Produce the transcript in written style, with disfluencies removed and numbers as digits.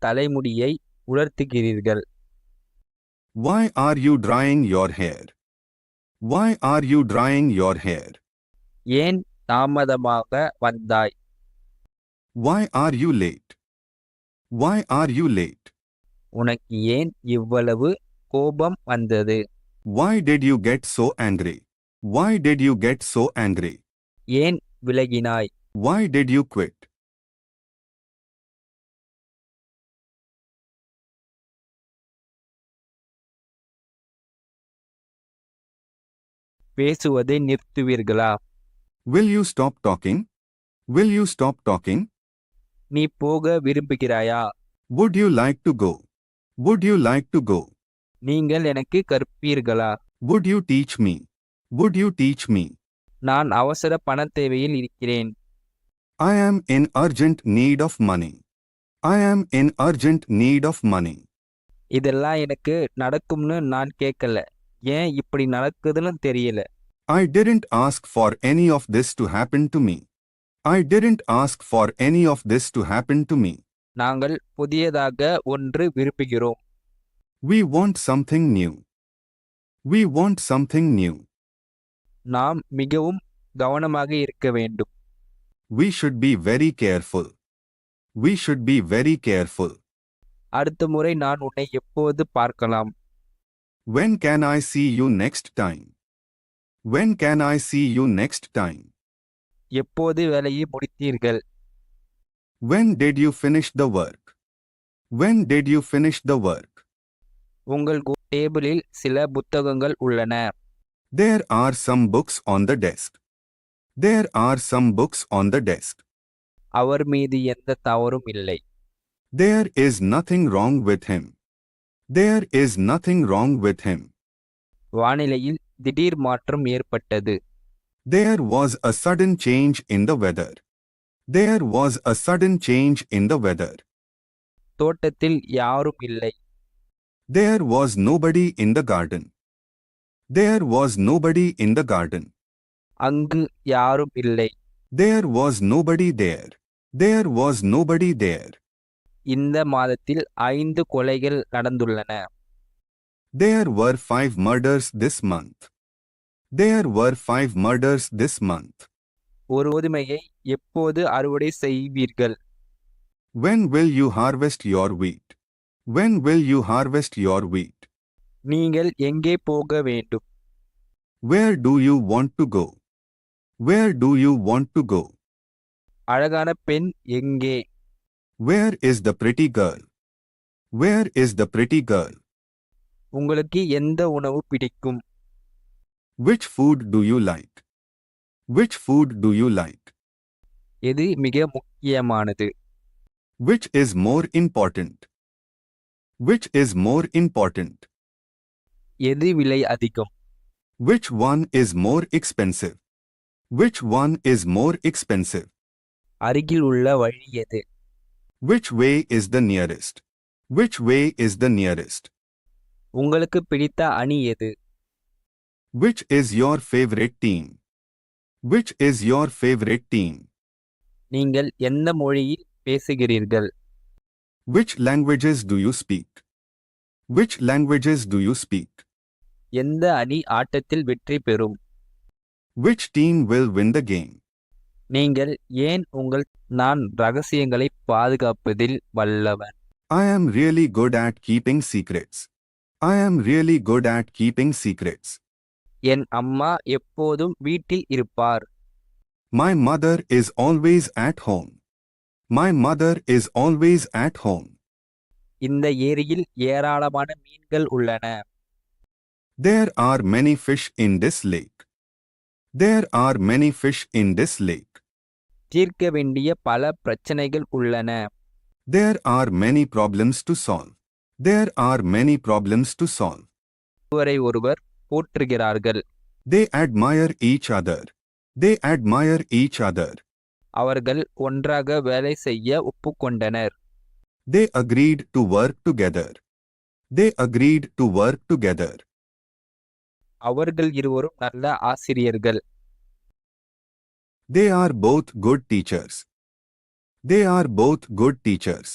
தலைமுடியை உலர்த்துகிறீர்கள்? Why are you drying your hair? Why are you drying your hair? ஏன் தாமதமாக வந்தாய்? Why are you late? Why are you late? உனக்கு ஏன் இவ்வளவு கோபம் வந்தது? Why did you get so angry? Why did you get so angry? ஏன் விலகினாய்? Why did you quit? பேசுவதை நிறுத்துவீர்களா? Will you stop talking? Will you stop talking? நீ போக விரும்புகிறாயா? Would you like to go? Would you like to go? நீங்கள் எனக்கு கற்பீர்களா? Would you teach me? Would you teach me? நான் அவசர பணத் தேவையில் இருக்கிறேன். I am in urgent need of money. I am in urgent need of money. இதெல்லாம் எனக்கு நடக்கும்னு நான் கேட்கல. ஏன் இப்படி நடக்குதுன்னு தெரியல. I didn't ask for any of this to happen to me. I didn't ask for any of this to happen to me. நாங்கள் புதியதாக ஒன்று விரும்புகிறோம். We want something new. We want something new. நாம் மிகவும் கவனமாக இருக்க வேண்டும். We should be very careful. We should be very careful. அடுத்த முறை நான் உன்னை எப்போது பார்க்கலாம்? When can I see you next time? When can I see you next time? எப்போது வேலையை முடித்தீர்கள்? When did you finish the work? When did you finish the work? உங்கள் டேபிளில் சில புத்தகங்கள் உள்ளன. There are some books on the desk. There are some books on the desk. அவர் மீது எந்த தவறும் இல்லை. There is nothing wrong with him. There is nothing wrong with him. வானிலையில் திடீர் மாற்றம் ஏற்பட்டது. There was a sudden change in the weather. There was a sudden change in the weather. தோட்டத்தில் யாரும் இல்லை. There was nobody in the garden. There was nobody in the garden. அங்கு யாரும் இல்லை. There was nobody there. There was nobody there. இந்த மாதத்தில் 5 கொலைகள் நடந்துள்ளன. There were 5 murders this month. There were 5 murders this month. ஒரு கோதுமையை எப்போது அறுவடை செய்வீர்கள்? When will you harvest your wheat? When will you harvest your wheat? நீங்கள் எங்கே போக வேண்டும்? Where do you want to go? Where do you want to go? அழகான பெண் எங்கே? Where is the pretty girl? Where is the pretty girl? உங்களுக்கு எந்த உணவு பிடிக்கும்? Which food do you like? Which food do you like? எது மிக முக்கியமானது? Which is more important? Which is more important? எது விலை அதிகம்? Which one is more expensive? Which one is more expensive? அருகில் உள்ள வழி எது? Which way is the nearest? Which way is the nearest? உங்களுக்கு பிடித்த அணி எது? Which is your favorite team? Which is your favorite team? நீங்கள் எந்த மொழியில் பேசுகிறீர்கள்? Which languages do you speak? Which languages do you speak? எந்த அணி ஆட்டத்தில் வெற்றி பெறும்? Which team will win the game? நீங்கள் ஏன் நான் ரகசியங்களை பாதுகாப்பதில் வல்லவன். I am really good at keeping secrets. I am really good at keeping secrets. என் அம்மா எப்போதும் வீட்டில் இருப்பார். My mother is always at home. My mother is always at home. இந்த ஏரியில் ஏராளமான மீன்கள் உள்ளன. There are many fish in this lake. There are many fish in this lake. தீர்க்க வேண்டிய பல பிரச்சனைகள் உள்ளன. There are many problems to solve. There are many problems to solve. ஒருவரை ஒருவர் போற்றுகிறார்கள். They admire each other. They admire each other. அவர்கள் ஒன்றாக வேலை செய்ய ஒப்புக்கொண்டனர். They agreed to work together. They agreed to work together. அவர்கள் இருவரும் நல்ல ஆசிரியர்கள். They are both good teachers. They are both good teachers.